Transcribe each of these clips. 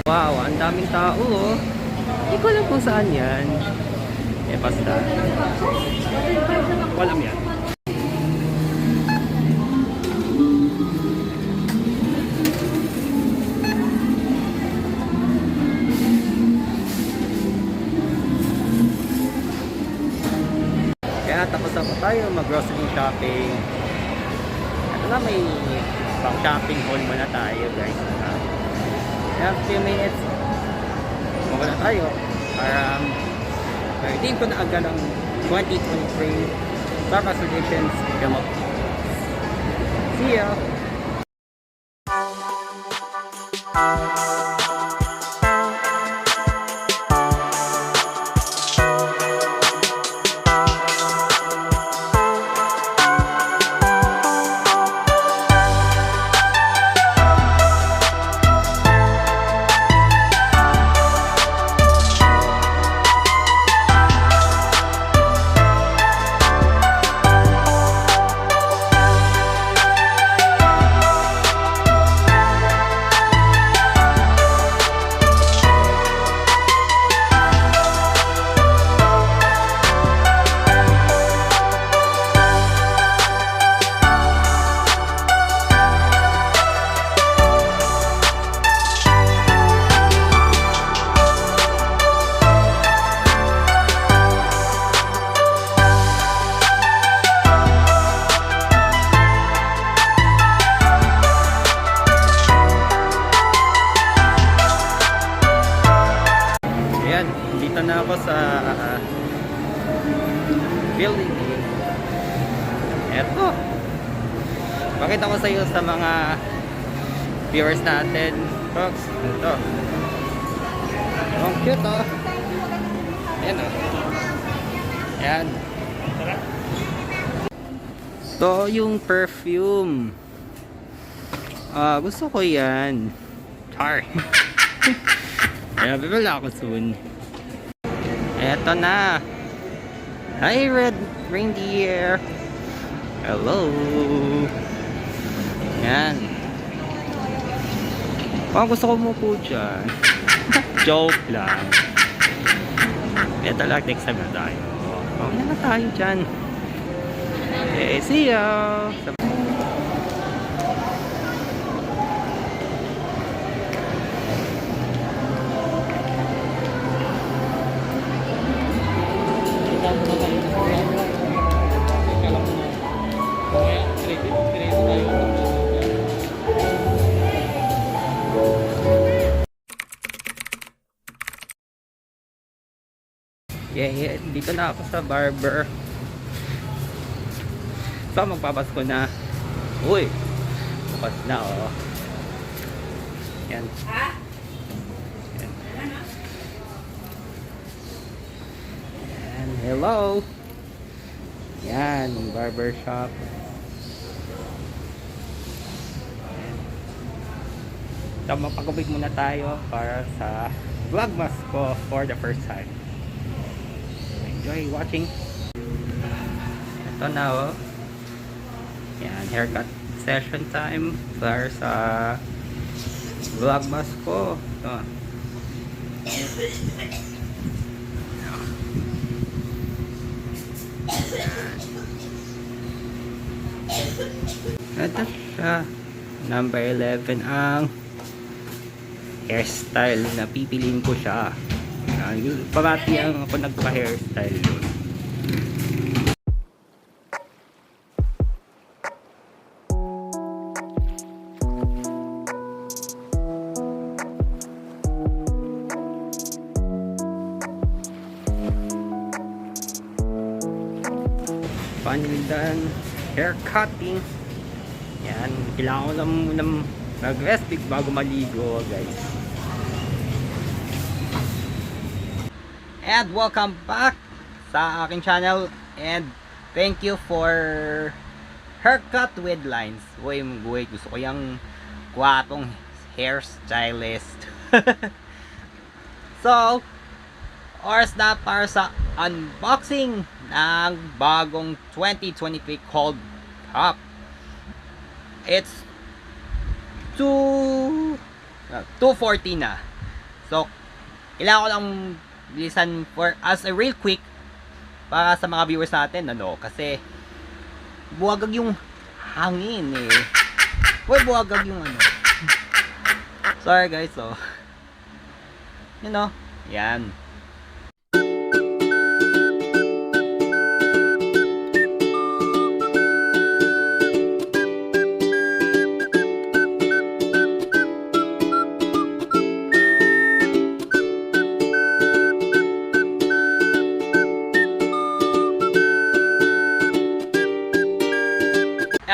Wow, ang daming tao oh. Hindi ko alam kung saan yan. Eh, basta. Walam yan. Kaya tapos na po tayo mag-grocery shopping. Ito na, may pang shopping haul muna tayo guys. Kaya few minutes muna tayo para ma-redeem ko na agad ang 2023 Star Resolutions Film. See ya! Dito na ako sa building. Eto. Pakita ko sa iyo sa mga viewers natin. Folks, ito. Ang cute oh. Ayan oh. Ayan. Ito yung perfume. Gusto ko yan. Char. Kaya bibila ako soon. Eto na. Hi Red Reindeer. Hello. Yan. Parang gusto ko umupo dyan. Joke lang. Eto lang, next time na tayo. Mamaya na tayo dyan. Okay, see ya. Yeah, dito na ako sa barber. So, magpapasko na. Uy, bukas na oh. Yan. Yan. Yan. Hello. Yan, barber shop. Yan. So, mapagubig muna tayo para sa Vlogmas ko for the first time. Enjoy watching. Ito na oh. Yan, haircut session time para sa Vlogmas ko. Ito. Ito siya. Number 11 ang hairstyle na pipiliin ko siya. Parati ang ako nagpa-hairstyle yun. Finally done hair cutting. Yan, kailangan ko lang muna mag-rest bago maligo guys. And welcome back sa aking channel and thank you for haircut with lines. Wait, gusto ko yung kwatong hairstylist. So, oras na para sa unboxing ng bagong 2023 Cold Cup. It's 2:40 na. So, kailangan ko lang bilisan for as a real quick para sa mga viewers natin, ano, kasi buwagag yung hangin eh. Buwagag yung ano. Sorry guys, so you know, yan.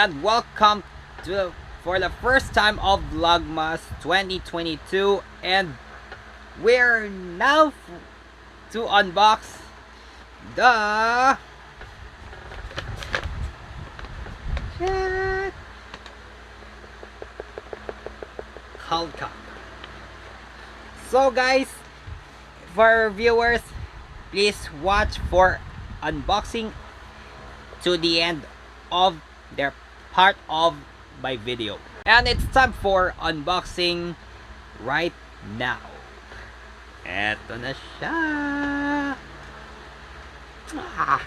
And welcome to for the first time of Vlogmas 2022, and we're now to unbox the cold cup. So guys, for viewers, please watch for unboxing to the end of their part of my video. And it's time for unboxing right now. Eto na siya. Ah.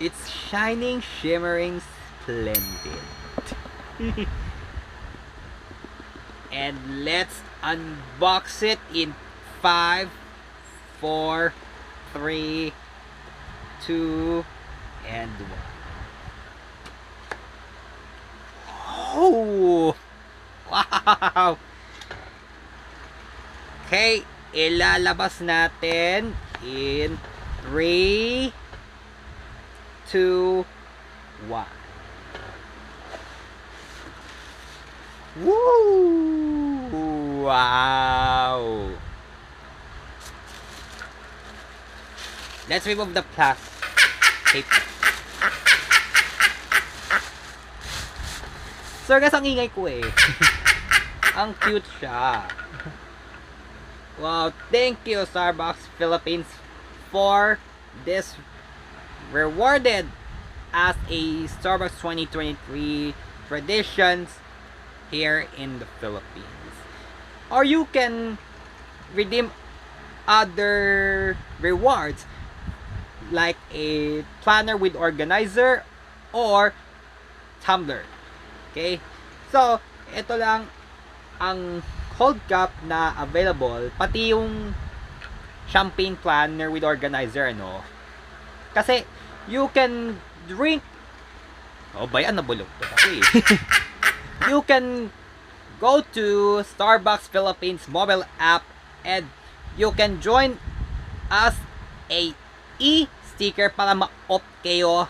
It's shining, shimmering, splendid. And let's unbox it in 5, 4, 3, 2, and 1. Oh! Wow! Okay, ilalabas natin in 3, 2, 1. Woo! Wow! Let's remove the plastic paper. So guys, ang ingay ko eh. Ang cute siya. Wow, thank you Starbucks Philippines for this rewarded as a Starbucks 2023 traditions here in the Philippines. Or you can redeem other rewards like a planner with organizer or tumbler. Okay? So, ito lang ang cold cup na available, pati yung champagne planner with organizer, ano. Kasi you can drink. Oh, bayan nabulok to ako eh. You can go to Starbucks Philippines mobile app and you can join as a e-sticker para ma-opt kayo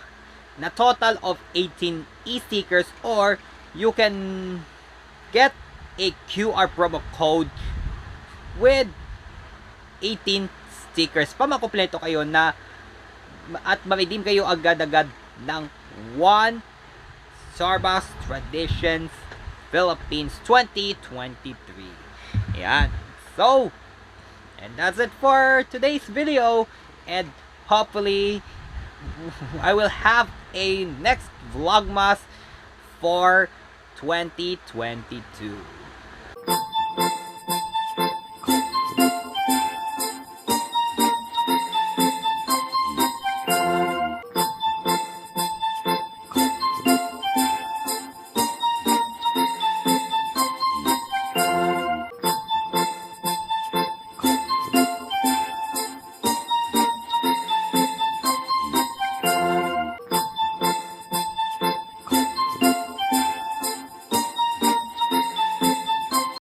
na total of 18 e-stickers, or you can get a QR promo code with 18 stickers pa makumpleto kayo na at ma-redeem kayo agad-agad ng 1 Starbucks Traditions Philippines 2023. Ayan. So, and that's it for today's video, and hopefully I will have a next Vlogmas for 2022.